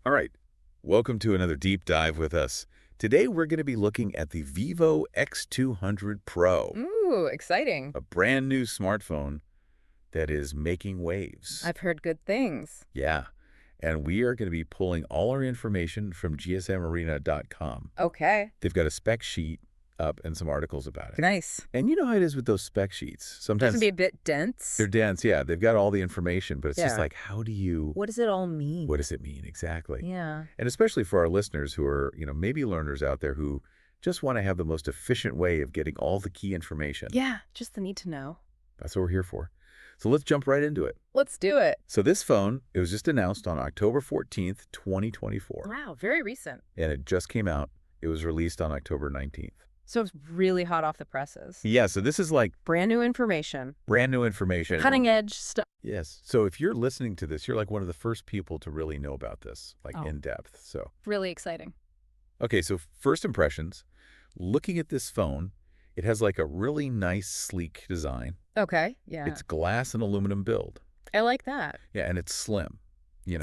All right, welcome to another deep dive with us. Today we're going to be looking at the Vivo X200 Pro, Ooh, exciting. a brand new smartphone that is making waves. I've heard good things. Yeah, and we are going to be pulling all our information from gsmarena.com. Okay. They've got a spec sheet up and some articles about it. Nice. And you know how it is with those spec sheets. It can Sometimes be a bit dense. they're dense, yeah, they've got all the information, but it's just Yeah. like, how do you, What does it all mean? what does it mean exactly? Yeah. And especially for our listeners who are, maybe learners out there who just want to have the most efficient way of getting all the key information. Yeah, just the need to know. That's what we're here for. So let's jump right into it. Let's do it. So this phone, it was just announced on October 14th, 2024. Wow, very recent. And it just came out. It was released on October 19th. So it's really hot off the presses. Yeah, so this is like Brand new information. brand new information. Cutting edge stuff. Yes. So if you're listening to this, you're like one of the first people to really know about this, like Oh. in depth. So, Really exciting. okay, so first impressions, looking at this phone, it has like a really nice, sleek design. Okay. Yeah. It's glass and aluminum build. I like that. Yeah, and it's slim.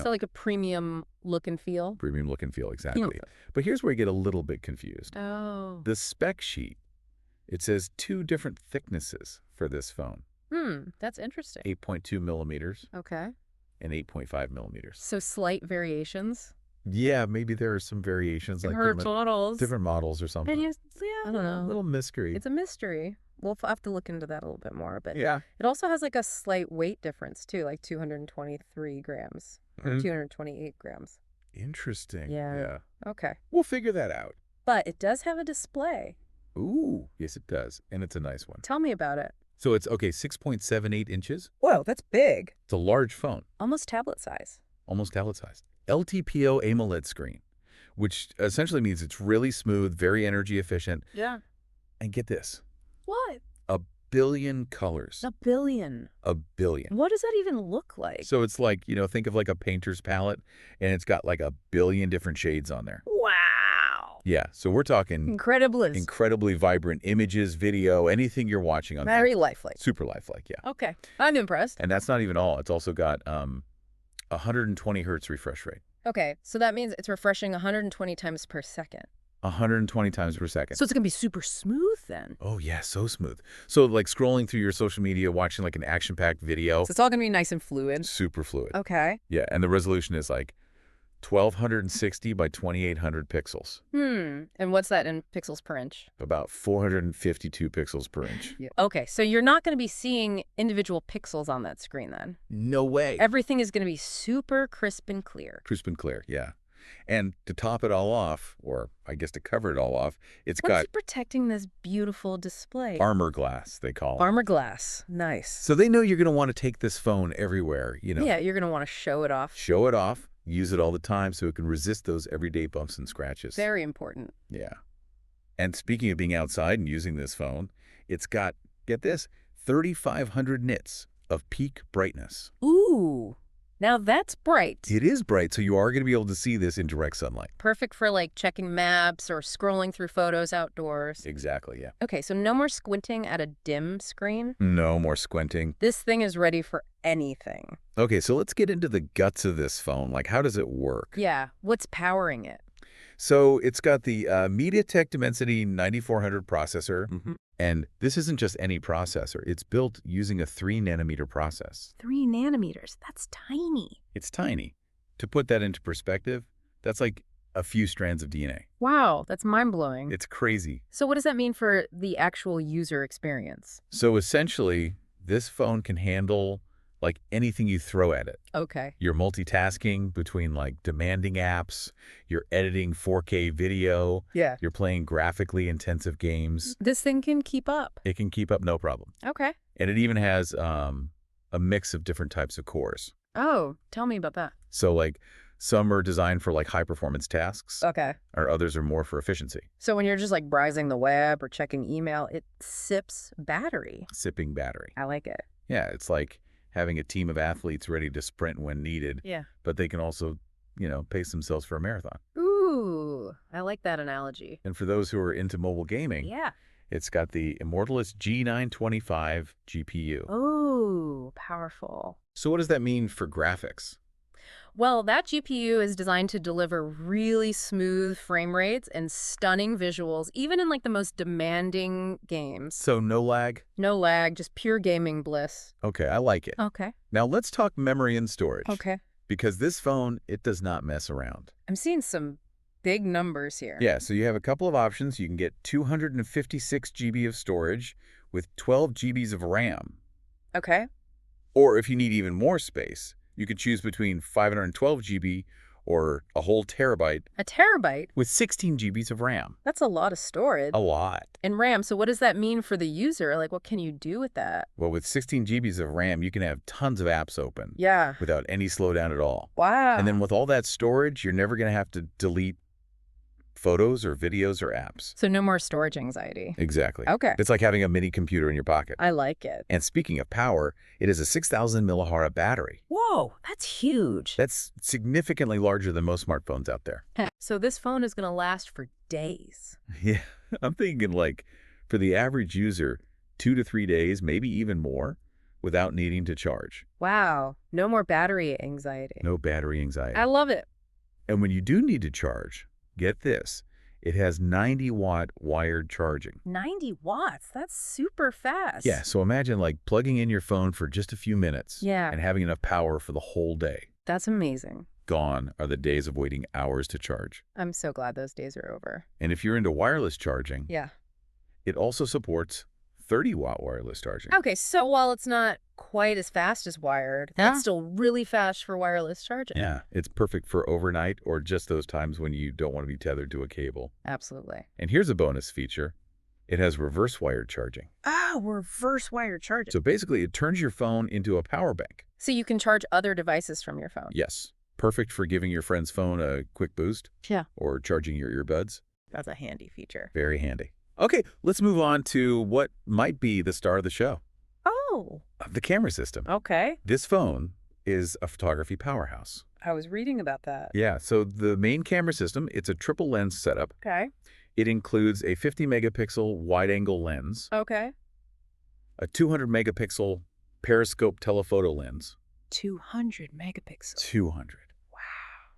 So like a premium look and feel. Premium look and feel, exactly. But here's where you get a little bit confused. Oh. The spec sheet, it says two different thicknesses for this phone, That's interesting. 8.2 millimeters Okay. and 8.5 millimeters. So slight variations. Yeah, maybe there are some variations, like different models or something. Yeah, I don't know. A little mystery. It's a mystery. We'll have to look into that a little bit more. But Yeah. it also has like a slight weight difference too, like 223 grams or Mhm. 228 grams. Interesting. Yeah. Okay. We'll figure that out. But it does have a display. Ooh, yes, it does. And it's a nice one. Tell me about it. So it's, okay, 6.78 inches. Whoa, that's big. It's a large phone, Almost tablet size. almost tablet sized. LTPO AMOLED screen, which essentially means it's really smooth, very energy efficient. Yeah. And get this, What? a billion colors. A billion. A billion. What does that even look like? So it's like, think of like a painter's palette, and it's got like a billion different shades on there. Wow. Yeah, so we're talking incredibly vibrant images, video, anything you're watching on Very lifelike. super lifelike, yeah. Okay. I'm impressed. And that's not even all. It's also got 120 hertz refresh rate. Okay. So that means it's refreshing 120 times per second. 120 times per second. So it's going to be super smooth then. Oh, yeah, so smooth. So like scrolling through your social media, watching like an action-packed video, So it's all going to be nice and fluid. super fluid. Okay. Yeah, and the resolution is like 1260 by 2800 pixels, And what's that in pixels per inch? about 452 pixels per inch. Yeah. Okay, so you're not going to be seeing individual pixels on that screen then. No way. Everything is going to be super crisp and clear. Crisp and clear, yeah. And to top it all off, or I guess to cover it all off, it's What's got protecting this beautiful display? armor glass, they call it. Armor glass. Nice. So they know you're going to want to take this phone everywhere, Yeah, you're going to want to show it off. Show it off, use it all the time so it can resist those everyday bumps and scratches. Very important. Yeah. And speaking of being outside and using this phone, it's got, get this, 3,500 nits of peak brightness. Ooh, now that's bright. It is bright, so you are going to be able to see this in direct sunlight. Perfect for like checking maps or scrolling through photos outdoors. Exactly, yeah. Okay, so no more squinting at a dim screen. No more squinting. This thing is ready for anything. Okay, so let's get into the guts of this phone. Like, how does it work? Yeah, what's powering it? So it's got the MediaTek Dimensity 9400 processor, and this isn't just any processor. It's built using a 3-nanometer process. 3 nanometers. That's tiny. It's tiny. To put that into perspective, that's like a few strands of DNA. Wow, that's mind-blowing. It's crazy. So what does that mean for the actual user experience? So essentially, this phone can handle like anything you throw at it. Okay. You're multitasking between like demanding apps, you're editing 4K video, Yeah. you're playing graphically intensive games. This thing can keep up. It can keep up no problem. Okay. And it even has a mix of different types of cores. Oh, tell me about that. So like some are designed for like high performance tasks, Okay. or others are more for efficiency. So when you're just like browsing the web or checking email, it sips battery. Sipping battery. I like it. Yeah, it's like having a team of athletes ready to sprint when needed, Yeah. but they can also, pace themselves for a marathon. Ooh, I like that analogy. And for those who are into mobile gaming, Yeah. it's got the Immortalis G925 GPU. Oh, powerful. So what does that mean for graphics? Well, that GPU is designed to deliver really smooth frame rates and stunning visuals, even in like the most demanding games. So no lag? No lag, just pure gaming bliss. Okay, I like it. Okay. Now let's talk memory and storage. Okay. Because this phone, it does not mess around. I'm seeing some big numbers here. Yeah, so you have a couple of options. You can get 256 GB of storage with 12 GBs of RAM. Okay. Or if you need even more space, you could choose between 512 GB or a whole terabyte A terabyte? with 16 GBs of RAM. That's a lot of storage. A lot. And RAM, so what does that mean for the user? Like, what can you do with that? Well, with 16 GBs of RAM, you can have tons of apps open Yeah. without any slowdown at all. Wow. And then with all that storage, you're never going to have to delete photos or videos or apps. So no more storage anxiety. Exactly. Okay. It's like having a mini computer in your pocket. I like it. And speaking of power, it is a 6,000 millihara battery. Whoa, that's huge. That's significantly larger than most smartphones out there. So this phone is going to last for days. Yeah, I'm thinking like for the average user, 2 to 3 days, maybe even more, without needing to charge. Wow. No more battery anxiety. No battery anxiety. I love it. And when you do need to charge, get this, it has 90-watt wired charging. 90 watts. That's super fast. Yeah, so imagine like plugging in your phone for just a few minutes Yeah. and having enough power for the whole day. That's amazing. Gone are the days of waiting hours to charge. I'm so glad those days are over. And if you're into wireless charging, Yeah. it also supports 30-watt wireless charging. Okay, so while it's not quite as fast as wired, that's still really fast for wireless charging. Yeah, it's perfect for overnight or just those times when you don't want to be tethered to a cable. Absolutely. And here's a bonus feature. It has reverse wired charging. Oh, reverse wired charging. So basically, it turns your phone into a power bank. So you can charge other devices from your phone. Yes, perfect for giving your friend's phone a quick boost. Yeah. Or charging your earbuds. That's a handy feature. Very handy. Okay, let's move on to what might be the star of the show. Oh. The camera system. Okay. This phone is a photography powerhouse. I was reading about that. Yeah, so the main camera system, it's a triple lens setup. Okay. It includes a 50 megapixel wide-angle lens, Okay. a 200 megapixel periscope telephoto lens, 200 megapixels. 200,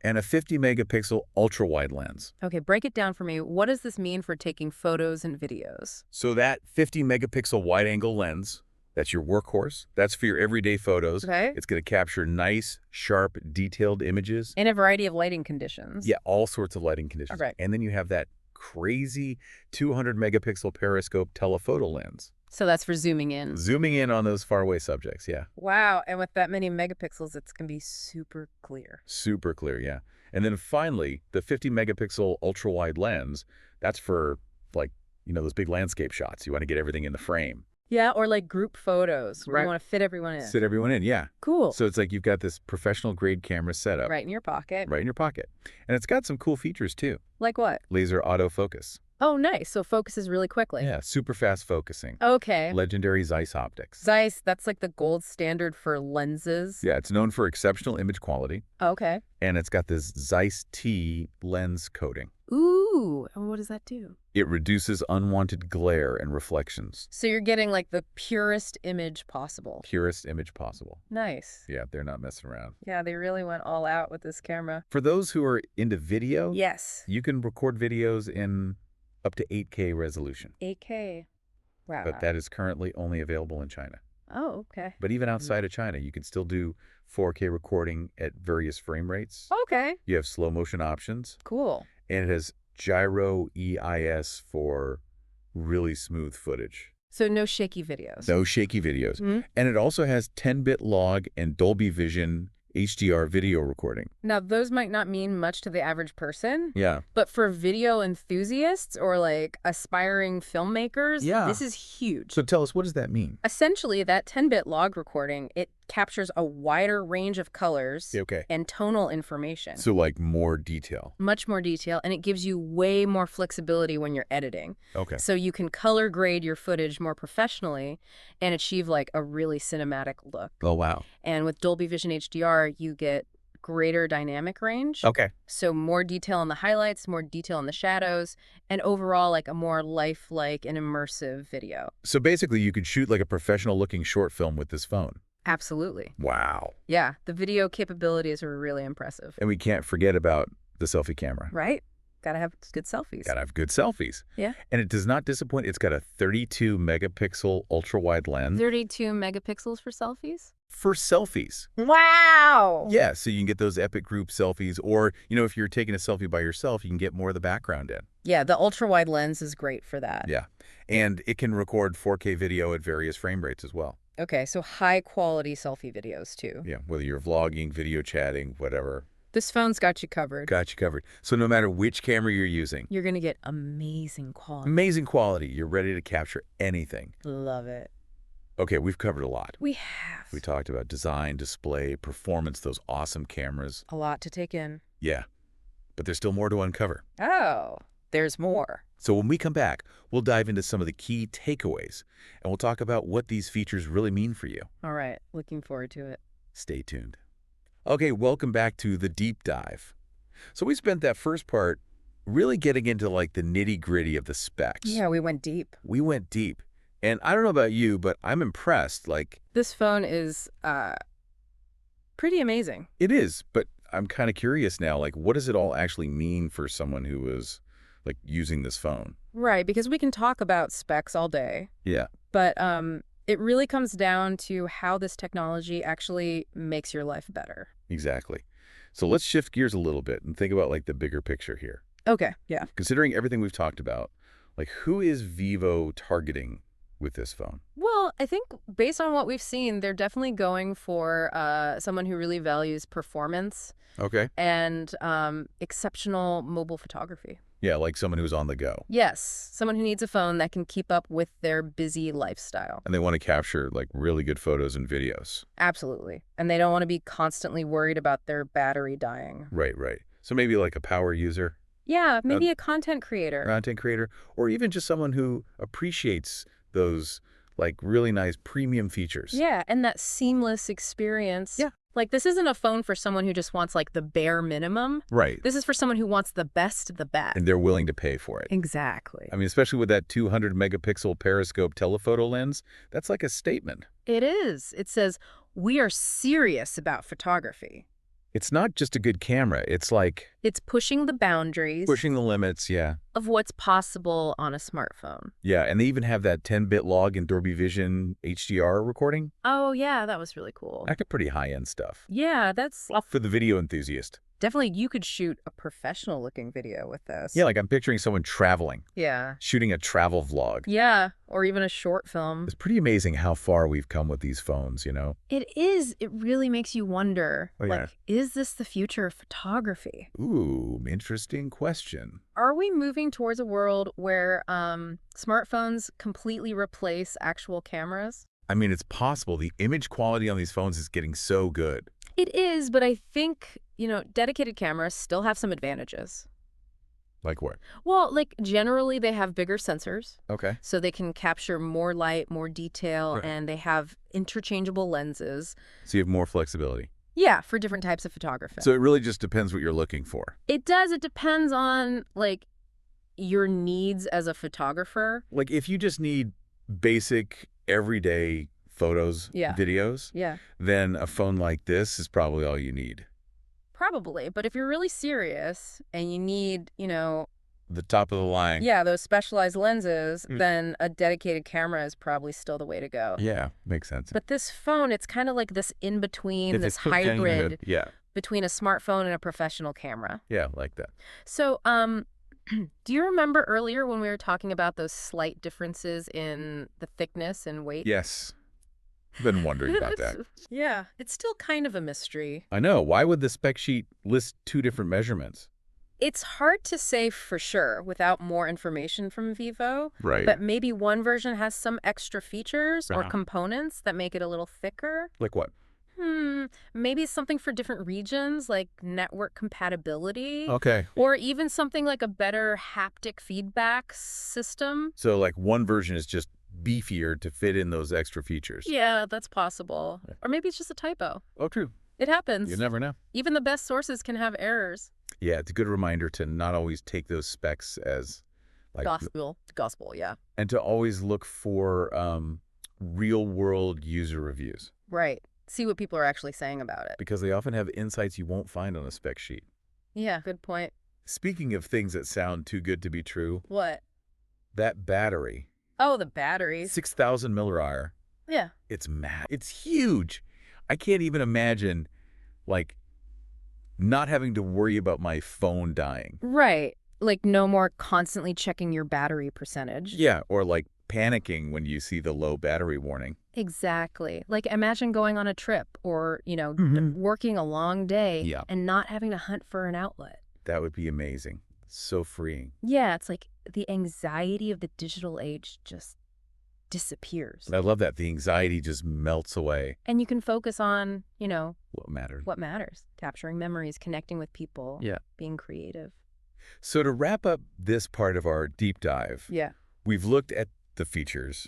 and a 50 megapixel ultra-wide lens. Okay, break it down for me. What does this mean for taking photos and videos? So that 50 megapixel wide-angle lens, that's your workhorse. That's for your everyday photos. Okay. It's going to capture nice, sharp, detailed images. In a variety of lighting conditions. Yeah, all sorts of lighting conditions. Okay. And then you have that crazy 200 megapixel periscope telephoto lens. So that's for zooming in. Zooming in on those faraway subjects, yeah. Wow, and with that many megapixels, it's going to be super clear. Super clear, yeah. And then finally, the 50 megapixel ultra-wide lens, that's for like, those big landscape shots. You want to get everything in the frame. Yeah, or like group photos where Right. you want to fit everyone in. Sit everyone in, yeah. Cool. So it's like you've got this professional grade camera setup Right in your pocket. right in your pocket. And it's got some cool features too. Like what? Laser autofocus. Oh, nice. So it focuses really quickly. Yeah, super fast focusing. Okay. Legendary Zeiss optics. Zeiss, that's like the gold standard for lenses. Yeah, it's known for exceptional image quality. Okay. And it's got this Zeiss T lens coating. Ooh, and what does that do? It reduces unwanted glare and reflections. So you're getting like the purest image possible. Purest image possible. Nice. Yeah, they're not messing around. Yeah, they really went all out with this camera. For those who are into video, Yes. you can record videos in up to 8K resolution. 8K. Wow. But that is currently only available in China. Oh, okay. But even outside of China, you can still do 4K recording at various frame rates. Okay. You have slow motion options. Cool. And it has gyro EIS for really smooth footage. So no shaky videos. No shaky videos. Mhm. And it also has 10-bit log and Dolby Vision HDR video recording. Now, those might not mean much to the average person, Yeah. but for video enthusiasts or like aspiring filmmakers, Yeah. this is huge. So tell us, what does that mean? Essentially, that 10-bit log recording, it captures a wider range of colors Okay. and tonal information. So like more detail. Much more detail, and it gives you way more flexibility when you're editing. Okay. So you can color grade your footage more professionally and achieve like a really cinematic look. Oh, wow. And with Dolby Vision HDR, you get greater dynamic range. Okay. So more detail in the highlights, more detail in the shadows, and overall like a more lifelike and immersive video. So basically you could shoot like a professional looking short film with this phone. Absolutely. Wow. Yeah, the video capabilities are really impressive. And we can't forget about the selfie camera. Right? Gotta have good selfies. Gotta have good selfies. Yeah. And it does not disappoint. It's got a 32 megapixel ultra-wide lens 32 megapixels for selfies? for selfies. Wow! Yeah, so you can get those epic group selfies, or, if you're taking a selfie by yourself, you can get more of the background in. Yeah, the ultra-wide lens is great for that. Yeah. And it can record 4K video at various frame rates as well. Okay, so high-quality selfie videos, too. Yeah, whether you're vlogging, video chatting, whatever. This phone's got you covered. Got you covered. So no matter which camera you're using, You're gonna get amazing quality. amazing quality. You're ready to capture anything. Love it. Okay, we've covered a lot. We have. We talked about design, display, performance, those awesome cameras. A lot to take in. Yeah, but there's still more to uncover. Oh, there's more. So when we come back, we'll dive into some of the key takeaways, and we'll talk about what these features really mean for you. All right, looking forward to it. Stay tuned. Okay, welcome back to the deep dive. So we spent that first part really getting into like the nitty-gritty of the specs. Yeah, we went deep. We went deep. And I don't know about you, but I'm impressed. Like, This phone is pretty amazing. it is, but I'm kind of curious now, like, what does it all actually mean for someone who is, like, using this phone? Right, because we can talk about specs all day, Yeah, but it really comes down to how this technology actually makes your life better. exactly. So let's shift gears a little bit and think about, like, the bigger picture here. Okay, yeah. Considering everything we've talked about, like, who is Vivo targeting with this phone? Well, I think based on what we've seen, they're definitely going for someone who really values performance Okay. and exceptional mobile photography. Yeah, like someone who's on the go. Yes, someone who needs a phone that can keep up with their busy lifestyle. And they want to capture, like, really good photos and videos. Absolutely. And they don't want to be constantly worried about their battery dying. Right, right. So maybe like a power user, Yeah, maybe a content creator. content creator, or even just someone who appreciates those, like, really nice premium features. Yeah, and that seamless experience. Yeah. Like, this isn't a phone for someone who just wants, like, the bare minimum. Right. This is for someone who wants the best of the best. And they're willing to pay for it. Exactly. I mean, especially with that 200 megapixel periscope telephoto lens, that's like a statement. It is. It says, we are serious about photography. It's not just a good camera. It's like It's pushing the boundaries pushing the limits, yeah. of what's possible on a smartphone. Yeah, and they even have that 10-bit log in Dolby Vision HDR recording. Oh, yeah, that was really cool. That's pretty high-end stuff. Yeah, that's For the video enthusiast. definitely, you could shoot a professional looking video with this. Yeah, like I'm picturing someone traveling, Yeah. shooting a travel vlog. Yeah, or even a short film. It's pretty amazing how far we've come with these phones, you know? It is. It really makes you wonder, Oh, yeah. like, is this the future of photography? Ooh, interesting question. Are we moving towards a world where smartphones completely replace actual cameras? I mean, it's possible. The image quality on these phones is getting so good. It is, but I think, dedicated cameras still have some advantages. Like what? Well, like, generally they have bigger sensors, Okay. so they can capture more light, more detail, Right. and they have interchangeable lenses. So you have more flexibility. Yeah, for different types of photography. So it really just depends what you're looking for. It does. It depends on, like, your needs as a photographer. Like if you just need basic, everyday photos, Yeah. videos, Yeah. then a phone like this is probably all you need. Probably. But if you're really serious and you need, The top of the line. yeah, those specialized lenses, Mm. then a dedicated camera is probably still the way to go. Yeah, makes sense. But this phone, it's kind of like this in-between, It's this a good- hybrid Yeah, between a smartphone and a professional camera. yeah, like that. So, do you remember earlier when we were talking about those slight differences in the thickness and weight? Yes. I've been wondering about that. Yeah, it's still kind of a mystery. I know. Why would the spec sheet list two different measurements? It's hard to say for sure without more information from Vivo, Right. but maybe one version has some extra features or Uh-huh. components that make it a little thicker. Like what? Maybe it's something for different regions, like network compatibility. Okay. Or even something like a better haptic feedback system. So like one version is just beefier to fit in those extra features. Yeah, that's possible. Or maybe it's just a typo. Oh, true. It happens. You never know. Even the best sources can have errors. Yeah, it's a good reminder to not always take those specs as like Gospel, yeah. and to always look for real world user reviews. Right. See what people are actually saying about it. because they often have insights you won't find on a spec sheet. Yeah, good point. Speaking of things that sound too good to be true, What? that battery, Oh, the batteries. 6,000 milliamp. Yeah. It's mad. It's huge. I can't even imagine, like, not having to worry about my phone dying. Right. Like no more constantly checking your battery percentage. Yeah, or like panicking when you see the low battery warning. Exactly. Like imagine going on a trip or, working a long day Yeah. and not having to hunt for an outlet. That would be amazing. So freeing. Yeah, it's like the anxiety of the digital age just disappears. And I love that. The anxiety just melts away. And you can focus on, What matters. what matters. Capturing memories, connecting with people, Yeah. being creative. So to wrap up this part of our deep dive, Yeah. we've looked at the features,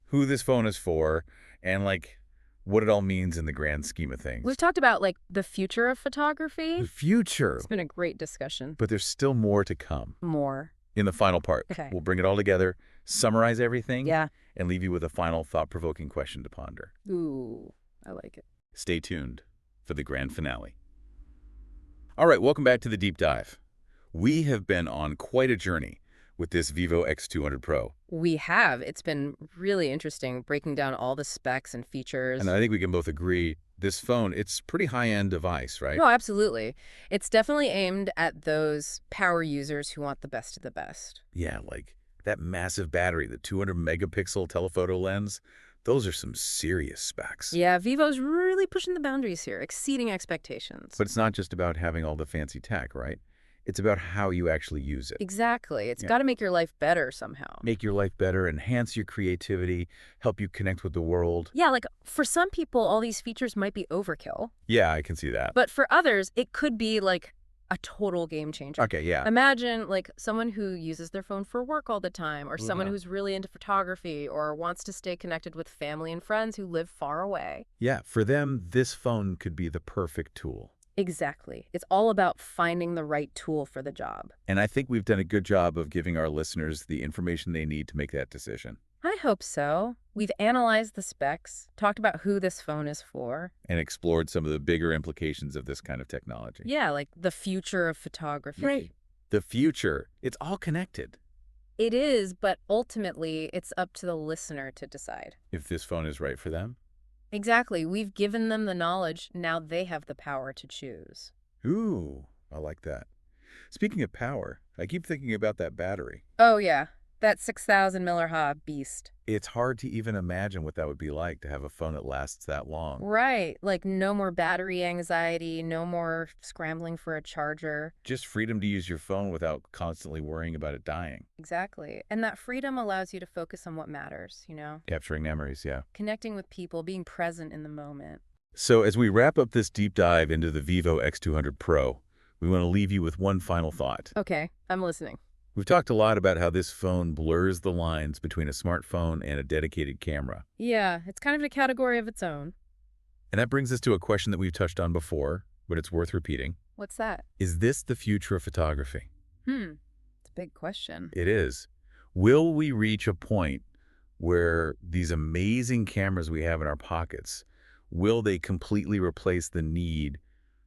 who this phone is for, and like what it all means in the grand scheme of things. We've talked about like the future of photography. The future. It's been a great discussion. But there's still more to come. More. In the final part, Okay. we'll bring it all together, summarize everything, Yeah. and leave you with a final thought-provoking question to ponder. Ooh, I like it. Stay tuned for the grand finale. All right, welcome back to the deep dive. We have been on quite a journey with this Vivo X200 Pro. We have. It's been really interesting breaking down all the specs and features. And I think we can both agree this phone, it's a pretty high-end device, right? No, absolutely. It's definitely aimed at those power users who want the best of the best. Yeah, like that massive battery, the 200-megapixel telephoto lens, those are some serious specs. Yeah, Vivo's really pushing the boundaries here, exceeding expectations. But it's not just about having all the fancy tech, right? It's about how you actually use it. Exactly. It's got to make your life better somehow. Make your life better, enhance your creativity, help you connect with the world. Yeah, like for some people, all these features might be overkill. Yeah, I can see that. But for others, it could be like a total game changer. Okay, yeah. Imagine like someone who uses their phone for work all the time, or someone who's really into photography, or wants to stay connected with family and friends who live far away. Yeah, for them, this phone could be the perfect tool. Exactly. It's all about finding the right tool for the job. And I think we've done a good job of giving our listeners the information they need to make that decision. I hope so. We've analyzed the specs, talked about who this phone is for. And explored some of the bigger implications of this kind of technology. Yeah, like the future of photography. Right. The future. It's all connected. It is, but ultimately, it's up to the listener to decide. If this phone is right for them. Exactly. We've given them the knowledge. Now they have the power to choose. Ooh, I like that. Speaking of power, I keep thinking about that battery. Oh, yeah. That 6,000 milliamp beast. It's hard to even imagine what that would be like to have a phone that lasts that long. Right. Like no more battery anxiety, no more scrambling for a charger. Just freedom to use your phone without constantly worrying about it dying. Exactly. And that freedom allows you to focus on what matters, Capturing memories, yeah. Connecting with people, being present in the moment. So as we wrap up this deep dive into the Vivo X200 Pro, we want to leave you with one final thought. Okay, I'm listening. We've talked a lot about how this phone blurs the lines between a smartphone and a dedicated camera. Yeah, it's kind of a category of its own. And that brings us to a question that we've touched on before, but it's worth repeating. What's that? Is this the future of photography? It's a big question. It is. Will we reach a point where these amazing cameras we have in our pockets, will they completely replace the need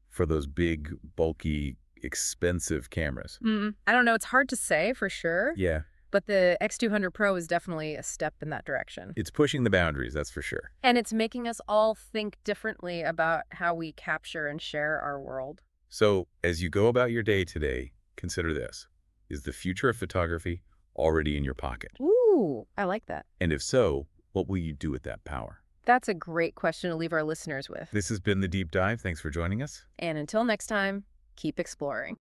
for those big, bulky, expensive cameras? I don't know. It's hard to say for sure. Yeah. But the X200 Pro is definitely a step in that direction. It's pushing the boundaries, that's for sure. And it's making us all think differently about how we capture and share our world. So as you go about your day today, consider this. Is the future of photography already in your pocket? Ooh, I like that. And if so, what will you do with that power? That's a great question to leave our listeners with. This has been The Deep Dive. Thanks for joining us. And until next time, keep exploring.